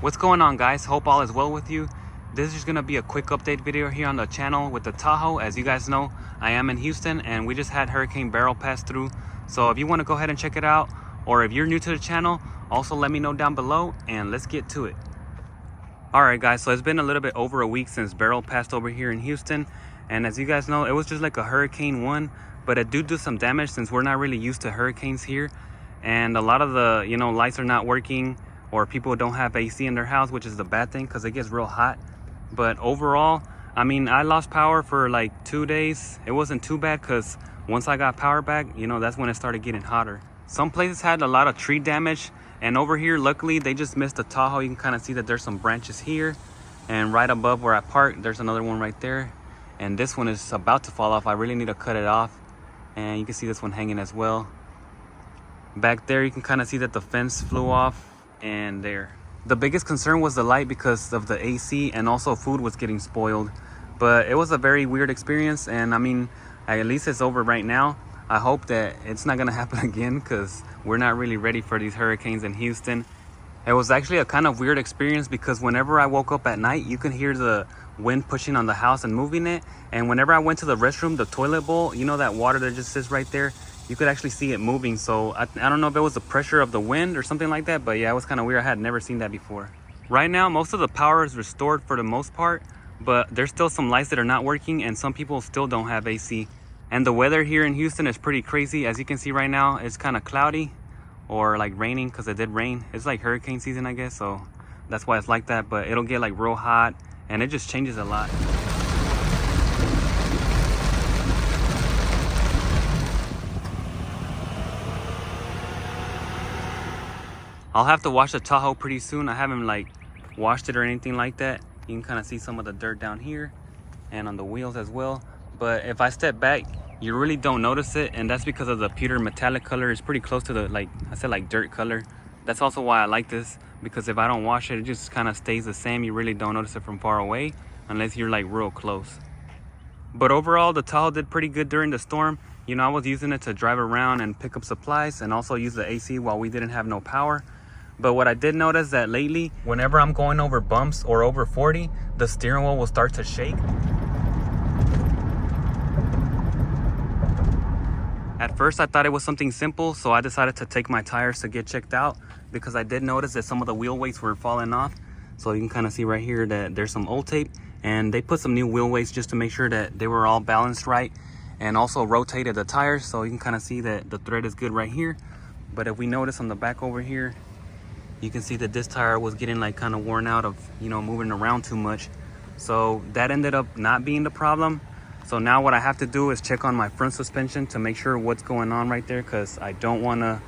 What's going on, guys? Hope all is well with you. This is just gonna be a quick update video here on the channel with the Tahoe. As you guys know, I am in Houston and we just had Hurricane Beryl pass through. So if you want to go ahead and check it out, or if you're new to the channel, also let me know down below and let's get to it. Alright guys, so it's been a little bit over a week since Beryl passed over here in Houston. And as you guys know, it was just like a Hurricane 1, but it do some damage since we're not really used to hurricanes here. And a lot of the, lights are not working, or people don't have AC in their house, which is the bad thing because it gets real hot. But overall, I mean, I lost power for like 2 days. It wasn't too bad because once I got power back, that's when it started getting hotter. Some places had a lot of tree damage, and over here, luckily, they just missed the Tahoe. You can kind of see that there's some branches here, and right above where I parked, there's another one right there. And this one is about to fall off. I really need to cut it off. And you can see this one hanging as well. Back there, you can kind of see that the fence flew off. And there, the biggest concern was the light because of the AC, and also food was getting spoiled. But it was a very weird experience, and I mean, at least it's over right now. I hope that it's not gonna happen again because we're not really ready for these hurricanes in Houston. It was actually a kind of weird experience because whenever I woke up at night, you can hear the wind pushing on the house and moving it. And whenever I went to the restroom, the toilet bowl, that water that just sits right there, you could actually see it moving. So I don't know if it was the pressure of the wind or something like that, but yeah, it was kind of weird. I had never seen that before. Right now, most of the power is restored for the most part, but there's still some lights that are not working, and some people still don't have AC. And the weather here in Houston is pretty crazy. As you can see right now, it's kind of cloudy or like raining because it did rain. It's like hurricane season, I guess, so that's why it's like that. But it'll get like real hot, and it just changes a lot. I'll have to wash the Tahoe pretty soon. I haven't like washed it or anything like that. You can kind of see some of the dirt down here and on the wheels as well. But if I step back, you really don't notice it, and that's because of the pewter metallic color. It's pretty close to the, like I said, like dirt color. That's also why I like this, because if I don't wash it, it just kind of stays the same. You really don't notice it from far away unless you're like real close. But overall, the Tahoe did pretty good during the storm. I was using it to drive around and pick up supplies, and also use the AC while we didn't have no power. But what I did notice that lately, whenever I'm going over bumps or over 40, the steering wheel will start to shake. At first, I thought it was something simple, so I decided to take my tires to get checked out, because I did notice that some of the wheel weights were falling off. So you can kind of see right here that there's some old tape, and they put some new wheel weights just to make sure that they were all balanced right, and also rotated the tires, so you can kind of see that the thread is good right here. But if we notice on the back over here, you can see that this tire was getting like kind of worn out of, moving around too much. So that ended up not being the problem. So now what I have to do is check on my front suspension to make sure what's going on right there, because I don't want to,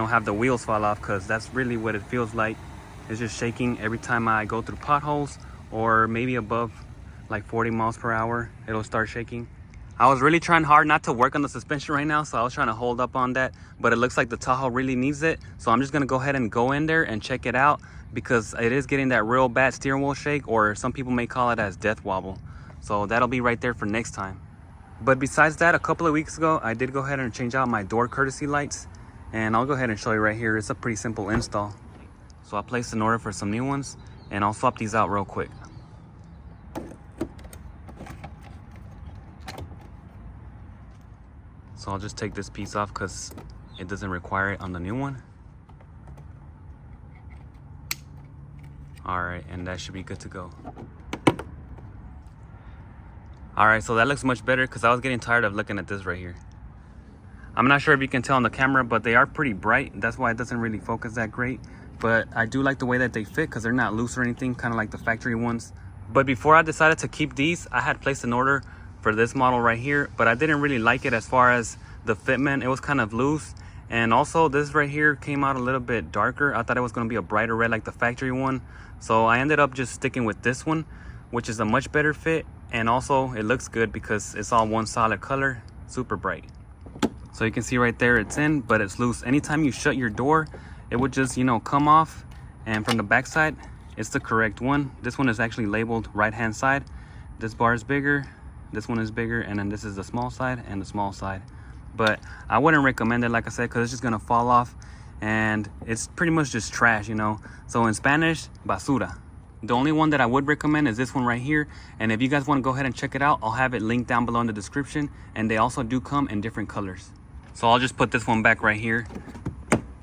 have the wheels fall off, because that's really what it feels like. It's just shaking every time I go through potholes, or maybe above like 40 miles per hour, it'll start shaking. I was really trying hard not to work on the suspension right now, so I was trying to hold up on that, but it looks like the Tahoe really needs it. So I'm just gonna go ahead and go in there and check it out, because it is getting that real bad steering wheel shake, or some people may call it as death wobble. So that'll be right there for next time. But besides that, a couple of weeks ago, I did go ahead and change out my door courtesy lights, and I'll go ahead and show you right here. It's a pretty simple install. So I placed an order for some new ones, and I'll swap these out real quick. So I'll just take this piece off because it doesn't require it on the new one. All right, and that should be good to go. All right, so that looks much better, because I was getting tired of looking at this right here. I'm not sure if you can tell on the camera, but they are pretty bright. That's why it doesn't really focus that great. But I do like the way that they fit, because they're not loose or anything, kind of like the factory ones. But before I decided to keep these, I had placed an order for this model right here, but I didn't really like it as far as the fitment. It was kind of loose, and also this right here came out a little bit darker. I thought it was going to be a brighter red like the factory one, so I ended up just sticking with this one, which is a much better fit, and also it looks good because it's all one solid color, super bright. So you can see right there it's in, but it's loose. Anytime you shut your door, it would just come off. And from the back side, it's the correct one. This one is actually labeled right hand side. This bar is bigger, this one is bigger, and then this is the small side and the small side. But I wouldn't recommend it, like I said, because it's just gonna fall off. and it's pretty much just trash, you know. So in Spanish, basura. The only one that I would recommend is this one right here, and if you guys want to go ahead and check it out, I'll have it linked down below in the description, and they also do come in different colors. So I'll just put this one back right here,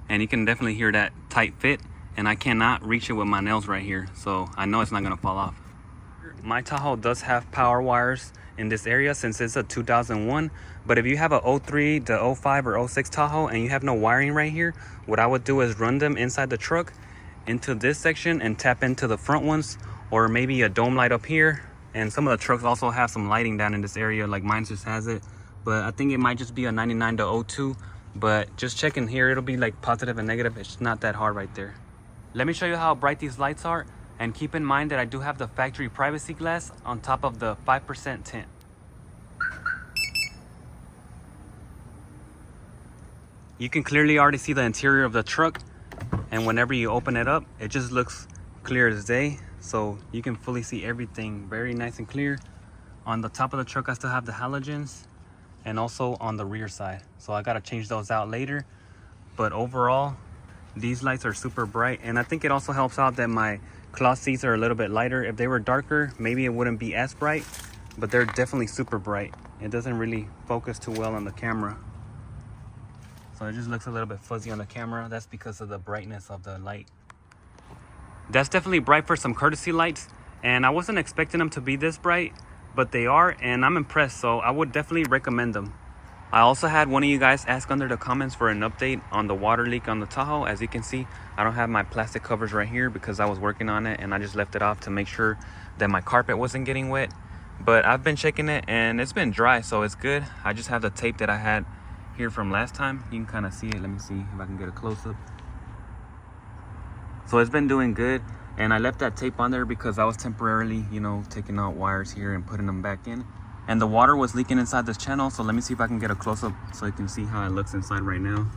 and you can definitely hear that tight fit, and I cannot reach it with my nails right here, so I know it's not going to fall off. My Tahoe does have power wires in this area since it's a 2001, but if you have a 03 to 05 or 06 Tahoe and you have no wiring right here, what I would do is run them inside the truck into this section and tap into the front ones, or maybe a dome light up here. And some of the trucks also have some lighting down in this area, like mine just has it, but I think it might just be a 99 to 02. But just checking here, it'll be like positive and negative. It's not that hard right there. Let me show you how bright these lights are, and keep in mind that I do have the factory privacy glass on top of the 5% tint. You can clearly already see the interior of the truck, and whenever you open it up, it just looks clear as day. So you can fully see everything very nice and clear. On the top of the truck, I still have the halogens, and also on the rear side. So I gotta change those out later. But overall, these lights are super bright, and I think it also helps out that my cloth seats are a little bit lighter. If they were darker, maybe it wouldn't be as bright, but they're definitely super bright. It doesn't really focus too well on the camera. So it just looks a little bit fuzzy on the camera. That's because of the brightness of the light. That's definitely bright for some courtesy lights, and I wasn't expecting them to be this bright, but they are, and I'm impressed, so I would definitely recommend them. I also had one of you guys ask under the comments for an update on the water leak on the Tahoe. As you can see, I don't have my plastic covers right here because I was working on it, and I just left it off to make sure that my carpet wasn't getting wet. But I've been checking it, and it's been dry, so it's good. I just have the tape that I had here from last time. You can kind of see it. Let me see if I can get a close-up. So it's been doing good, and I left that tape on there because I was temporarily, you know, taking out wires here and putting them back in, and the water was leaking inside this channel. So let me see if I can get a close-up so you can see how it looks inside right now.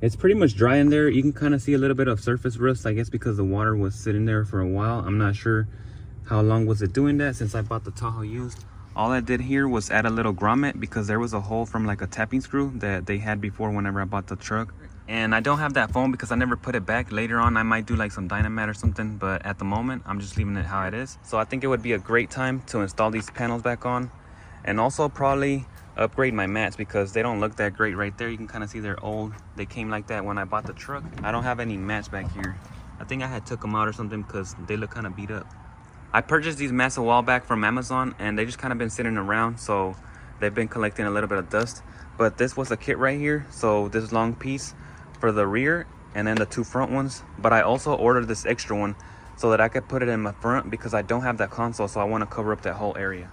It's pretty much dry in there. You can kind of see a little bit of surface rust, I guess because the water was sitting there for a while. I'm not sure how long was it doing that since I bought the Tahoe used. All I did here was add a little grommet because there was a hole from like a tapping screw that they had before whenever I bought the truck. And I don't have that foam because I never put it back. Later on, I might do like some Dynamat or something, but at the moment, I'm just leaving it how it is. So I think it would be a great time to install these panels back on, and also probably upgrade my mats because they don't look that great right there. You can kind of see they're old. They came like that when I bought the truck. I don't have any mats back here. I think I had took them out or something because they look kind of beat up. I purchased these mats a while back from Amazon, and they just kind of been sitting around, so they've been collecting a little bit of dust. But this was a kit right here, so this long piece for the rear and then the two front ones. But I also ordered this extra one so that I could put it in my front because I don't have that console, so I want to cover up that whole area.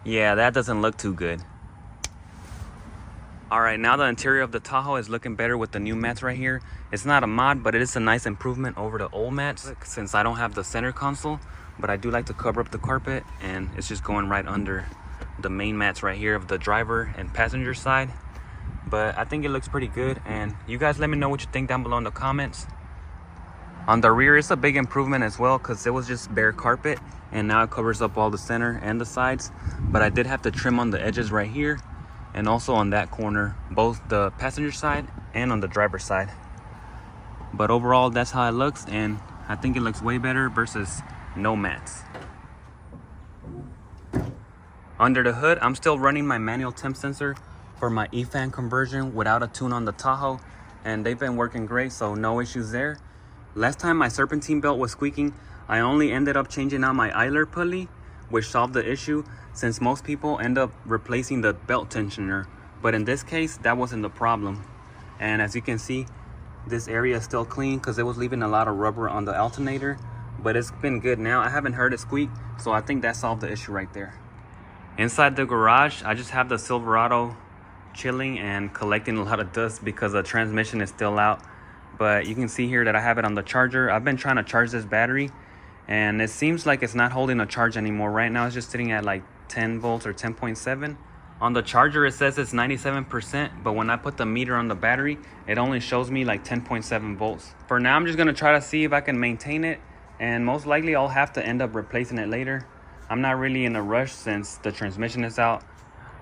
Yeah, that doesn't look too good. Alright, now the interior of the Tahoe is looking better with the new mats right here. It's not a mod, but it is a nice improvement over the old mats since I don't have the center console. But I do like to cover up the carpet, and it's just going right under the main mats right here of the driver and passenger side. But I think it looks pretty good, and you guys let me know what you think down below in the comments. On the rear, it's a big improvement as well because it was just bare carpet, and now it covers up all the center and the sides. But I did have to trim on the edges right here, and also on that corner, both the passenger side and on the driver's side. But overall, that's how it looks, and I think it looks way better versus no mats. Under the hood, I'm still running my manual temp sensor for my E-fan conversion without a tune on the Tahoe, and they've been working great, so no issues there. Last time my serpentine belt was squeaking, I only ended up changing out my idler pulley, which solved the issue since most people end up replacing the belt tensioner. But in this case, that wasn't the problem. And as you can see, this area is still clean because it was leaving a lot of rubber on the alternator, but it's been good now. I haven't heard it squeak, so I think that solved the issue right there. Inside the garage, I just have the Silverado chilling and collecting a lot of dust because the transmission is still out. But you can see here that I have it on the charger. I've been trying to charge this battery, and it seems like it's not holding a charge anymore. Right now it's just sitting at like 10 volts or 10.7, On the charger it says it's 97%, but when I put the meter on the battery, it only shows me like 10.7 volts. For now, I'm just gonna try to see if I can maintain it, and most likely I'll have to end up replacing it later. I'm not really in a rush since the transmission is out.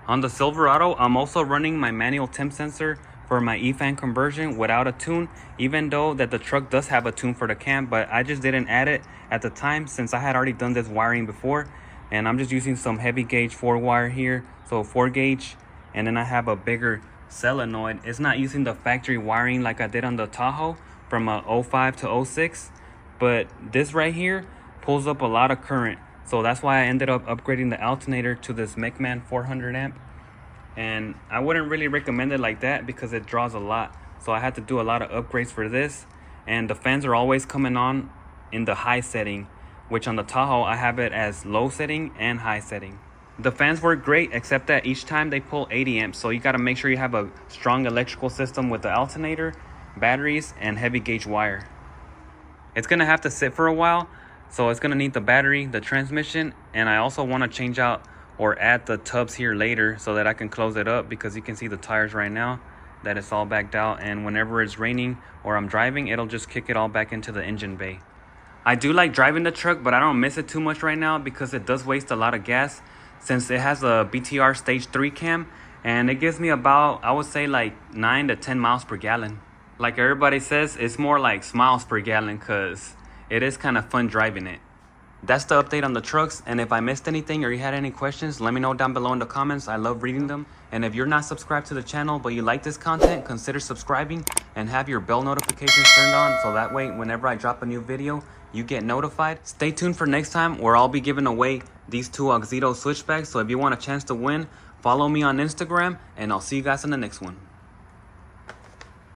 On the Silverado, I'm also running my manual temp sensor for my E-fan conversion without a tune, even though that the truck does have a tune for the cam, but I just didn't add it at the time since I had already done this wiring before. And I'm just using some heavy gauge 4-wire here, so 4 gauge, and then I have a bigger solenoid. It's not using the factory wiring like I did on the Tahoe from a 05 to 06, but this right here pulls up a lot of current, so that's why I ended up upgrading the alternator to this McMahon 400 amp. And I wouldn't really recommend it like that because it draws a lot, so I had to do a lot of upgrades for this. And the fans are always coming on in the high setting, which on the Tahoe I have it as low setting and high setting. The fans work great, except that each time they pull 80 amps, so you got to make sure you have a strong electrical system with the alternator, batteries, and heavy gauge wire. It's gonna have to sit for a while, so it's gonna need the battery, the transmission, and I also want to change out or add the tubs here later so that I can close it up, because you can see the tires right now that it's all backed out, and whenever it's raining or I'm driving, it'll just kick it all back into the engine bay. I do like driving the truck, but I don't miss it too much right now because it does waste a lot of gas since it has a BTR stage 3 cam, and it gives me about, I would say, like 9 to 10 miles per gallon. Like everybody says, it's more like miles per gallon because it is kind of fun driving it. That's the update on the trucks, and if I missed anything or you had any questions, let me know down below in the comments. I love reading them. And if you're not subscribed to the channel but you like this content, consider subscribing and have your bell notifications turned on, so that way whenever I drop a new video, you get notified. Stay tuned for next time where I'll be giving away these 2 Auxito switchbacks, so if you want a chance to win, follow me on Instagram, and I'll see you guys in the next one.